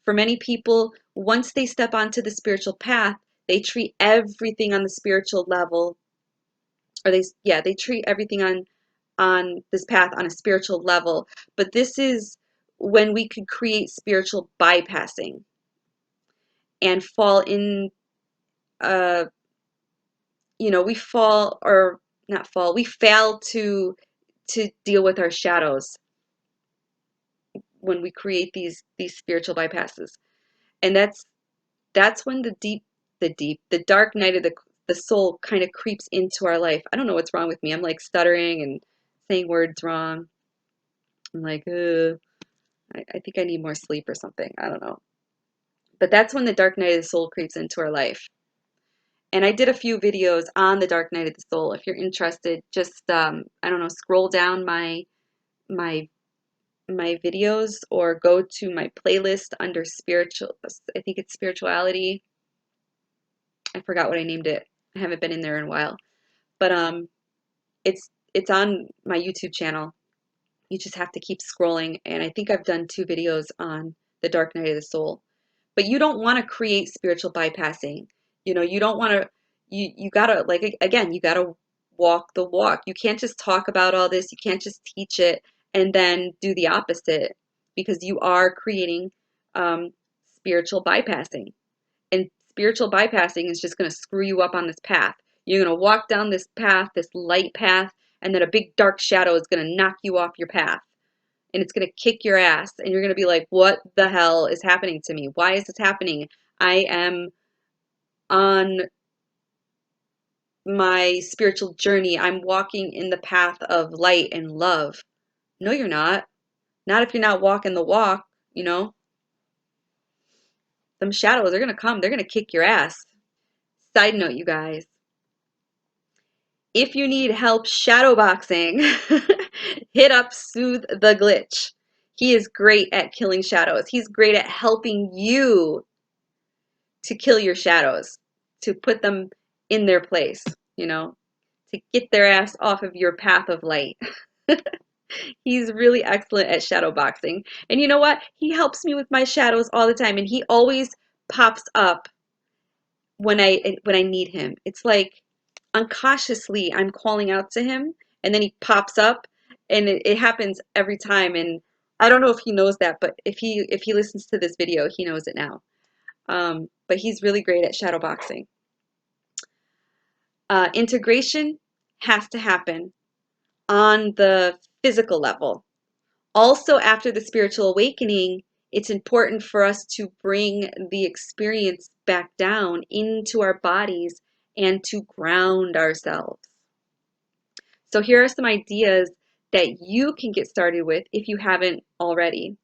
For many people, once they step onto the spiritual path, they treat everything on the spiritual level, or they treat everything on this path on a spiritual level. But this is when we could create spiritual bypassing and fall in, uh, we fall, or not fall, we fail to deal with our shadows when we create these spiritual bypasses. And that's when the dark night of the soul kind of creeps into our life. I don't know what's wrong with me. I'm like stuttering and saying words wrong. I'm like, I think I need more sleep or something. I don't know. But that's when the dark night of the soul creeps into our life. And I did a few videos on the dark night of the soul. If you're interested, just I don't know, scroll down my my videos or go to my playlist under spiritual. I think it's spirituality. I forgot what I named it. I haven't been in there in a while. But it's on my YouTube channel. You just have to keep scrolling, and I think I've done 2 videos on the dark night of the soul. But you don't want to create spiritual bypassing. You don't want to, you gotta, like, again, you gotta walk the walk. You can't just talk about all this. You can't just teach it and then do the opposite, because you are creating um, spiritual bypassing. And spiritual bypassing is just going to screw you up on this path. You're going to walk down this path, this light path, and then a big dark shadow is going to knock you off your path. And it's going to kick your ass. And you're going to be like, what the hell is happening to me? Why is this happening? I am on my spiritual journey. I'm walking in the path of light and love. No, you're not. Not if you're not walking the walk, you know. Them shadows are going to come. They're going to kick your ass. Side note, you guys. If you need help shadowboxing, hit up Soothe the Glitch. He is great at killing shadows. He's great at helping you to kill your shadows, to put them in their place, to get their ass off of your path of light. He's really excellent at shadowboxing. And you know what? He helps me with my shadows all the time, and he always pops up when I need him. It's like unconsciously I'm calling out to him, and then he pops up, and it happens every time. And I don't know if he knows that, but if he listens to this video, he knows it now. But he's really great at shadow boxing. Integration has to happen on the physical level. Also, after the spiritual awakening, it's important for us to bring the experience back down into our bodies and to ground ourselves. So here are some ideas that you can get started with if you haven't already.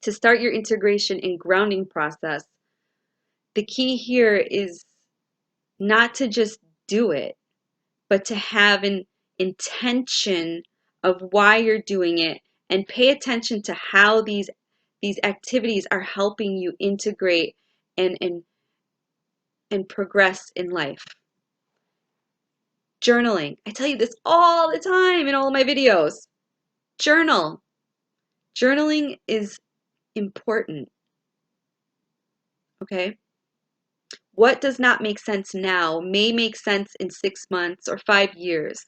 To start your integration and grounding process, the key here is not to just do it, but to have an intention of why you're doing it, and pay attention to how these activities are helping you integrate and progress in life. Journaling. I tell you this all the time in all of my videos. Journal. Journaling is important. Okay? What does not make sense now may make sense in 6 months or 5 years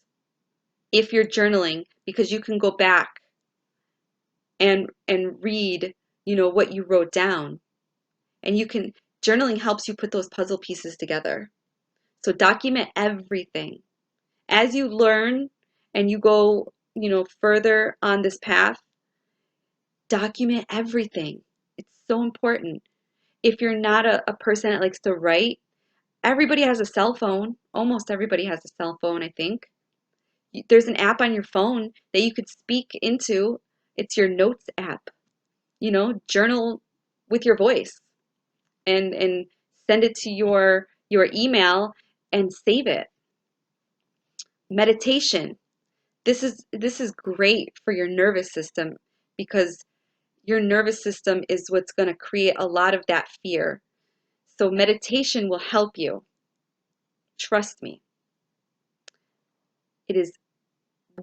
if you're journaling, because you can go back and read, what you wrote down. And journaling helps you put those puzzle pieces together. So document everything. As you learn and you go, further on this path, document everything. It's so important. If you're not a person that likes to write, everybody has a cell phone. Almost everybody has a cell phone, I think. There's an app on your phone that you could speak into. It's your notes app. Journal with your voice and send it to your your email and save it. Meditation. This is great for your nervous system because your nervous system is what's going to create a lot of that fear. So meditation will help you. Trust me. It is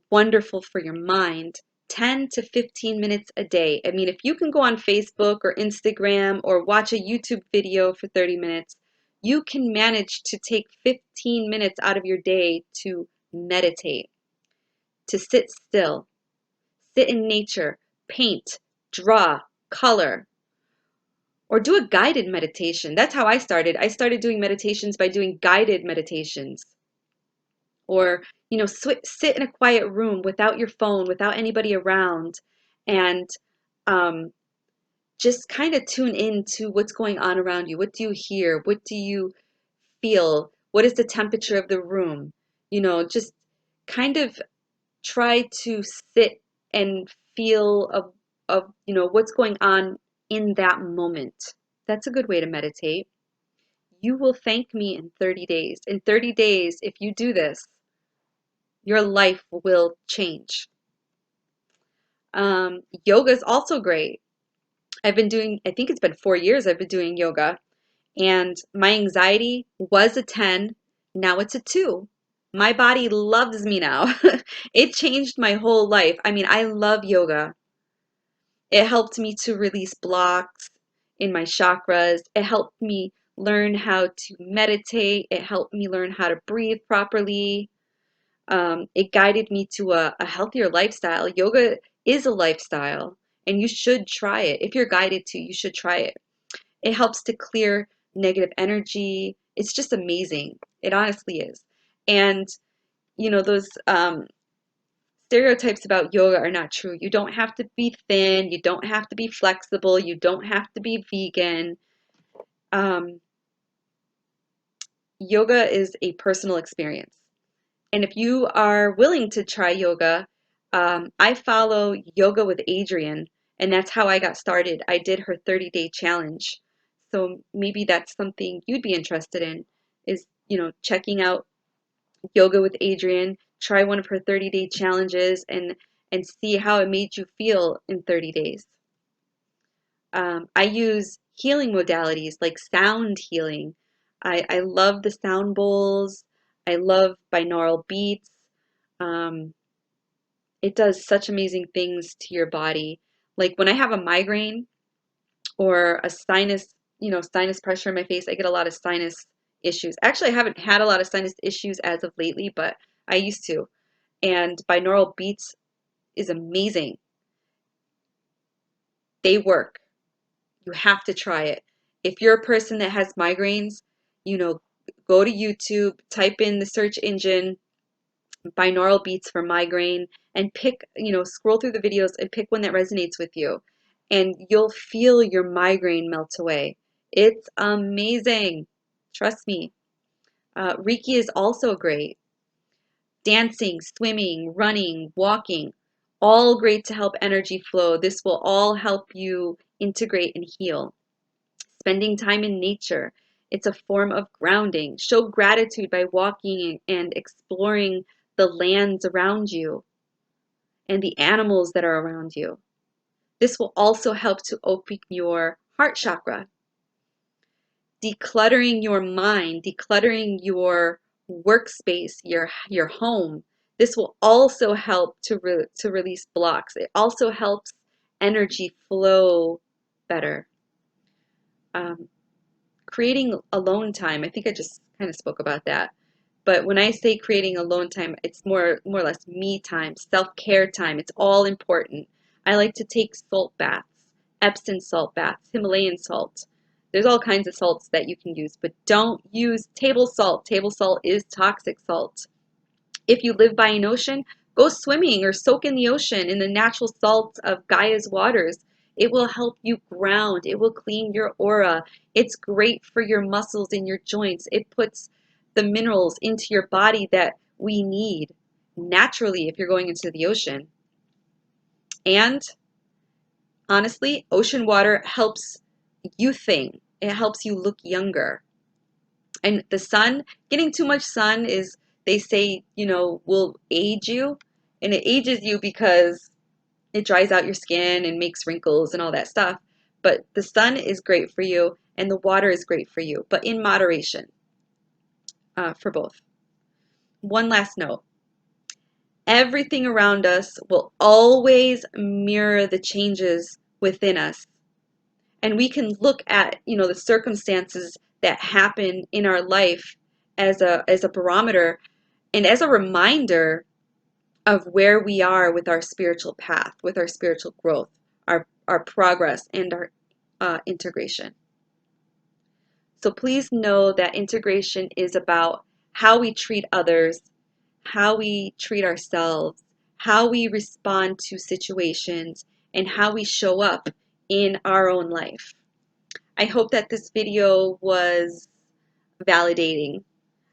wonderful for your mind. 10 to 15 minutes a day. I mean, if you can go on Facebook or Instagram or watch a YouTube video for 30 minutes, you can manage to take 15 minutes out of your day to meditate, to sit still, sit in nature, paint, draw, color, or do a guided meditation. That's how I started. I started doing meditations by doing guided meditations. Or, you know, sit in a quiet room without your phone, without anybody around, and um, just kind of tune in to what's going on around you. What do you hear? What do you feel? What is the temperature of the room? You know, just kind of try to sit and feel of you know, what's going on in that moment. That's a good way to meditate. You will thank me in 30 days. In 30 days, if you do this, your life will change. Yoga is also great. I've been doing, I think it's been 4 years I've been doing yoga, and my anxiety was a 10, now it's a 2. My body loves me now. It changed my whole life. I mean, I love yoga. It helped me to release blocks in my chakras. It helped me learn how to meditate. It helped me learn how to breathe properly. It guided me to a healthier lifestyle. Yoga is a lifestyle, and you should try it. If you're guided to, you should try it. It helps to clear negative energy. It's just amazing. It honestly is. And, you know, those stereotypes about yoga are not true. You don't have to be thin. You don't have to be flexible. You don't have to be vegan. Um, Yoga is a personal experience. And if you are willing to try yoga, I follow Yoga with Adriene, and that's how I got started. I did her 30-day challenge. So maybe that's something you'd be interested in, is, you know, checking out Yoga with Adriene, try one of her 30-day challenges and see how it made you feel in 30 days. I use healing modalities like sound healing. I love the sound bowls. I love binaural beats. Um, it does such amazing things to your body. Like when I have a migraine or a sinus, you know, sinus pressure in my face, I get a lot of sinus issues. Actually, I haven't had a lot of sinus issues as of lately, but I used to. And binaural beats is amazing. They work. You have to try it. If you're a person that has migraines, you know, go to YouTube, type in the search engine binaural beats for migraine, and pick, you know, scroll through the videos and pick one that resonates with you. And you'll feel your migraine melt away. It's amazing. Trust me. Reiki is also great. Dancing, swimming, running, walking, all great to help energy flow. This will all help you integrate and heal. Spending time in nature. It's a form of grounding. Show gratitude by walking and exploring the lands around you and the animals that are around you. This will also help to open your heart chakra. Decluttering your mind, decluttering your workspace, your home. This will also help to release blocks. It also helps energy flow better. Creating alone time. I think I just kind of spoke about that. But when I say creating alone time, it's more or less me time, self-care time. It's all important. I like to take salt baths, Epsom salt baths, Himalayan salt. There's all kinds of salts that you can use, but don't use table salt. Table salt is toxic salt. If you live by an ocean, go swimming or soak in the ocean in the natural salts of Gaia's waters. It will help you ground. It will clean your aura. It's great for your muscles and your joints. It puts the minerals into your body that we need naturally if you're going into the ocean. And honestly, ocean water helps youthing. It helps you look younger. And the sun, getting too much sun is, they say, will age you. And it ages you because it dries out your skin and makes wrinkles and all that stuff. But the sun is great for you and the water is great for you, but in moderation for both. One last note. Everything around us will always mirror the changes within us. And we can look at, the circumstances that happen in our life as a barometer and as a reminder of where we are with our spiritual path, with our spiritual growth, our progress, and our integration. So please know that integration is about how we treat others, how we treat ourselves, how we respond to situations, and how we show up in our own life. I hope that this video was validating.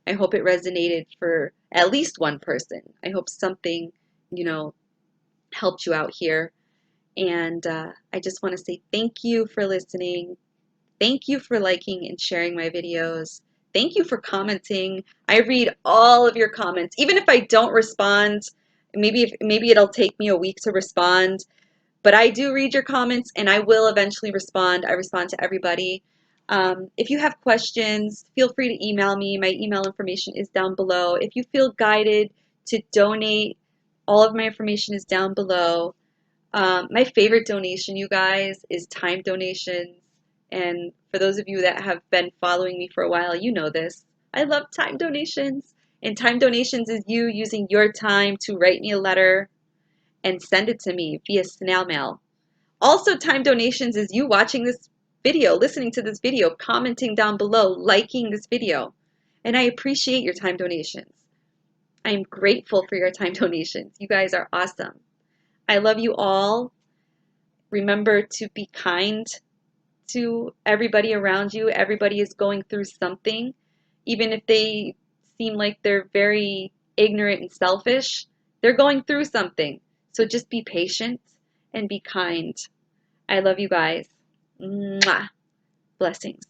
I hope it resonated for at least one person. I hope something, helped you out here. And I just want to say thank you for listening. Thank you for liking and sharing my videos. Thank you for commenting. I read all of your comments. Even if I don't respond, maybe it'll take me a week to respond, but I do read your comments and I will eventually respond. I respond to everybody. If you have questions, feel free to email me. My email information is down below. If you feel guided to donate, all of my information is down below. My favorite donation, you guys, is time donations. And for those of you that have been following me for a while, you know this. I love time donations. And time donations is you using your time to write me a letter and send it to me via snail mail. Also, time donations is you watching this video, listening to this video, commenting down below, liking this video. And I appreciate your time donations. I am grateful for your time donations. You guys are awesome. I love you all. Remember to be kind to everybody around you. Everybody is going through something, even if they seem like they're very ignorant and selfish. They're going through something. So just be patient and be kind. I love you guys. Mwah. Blessings.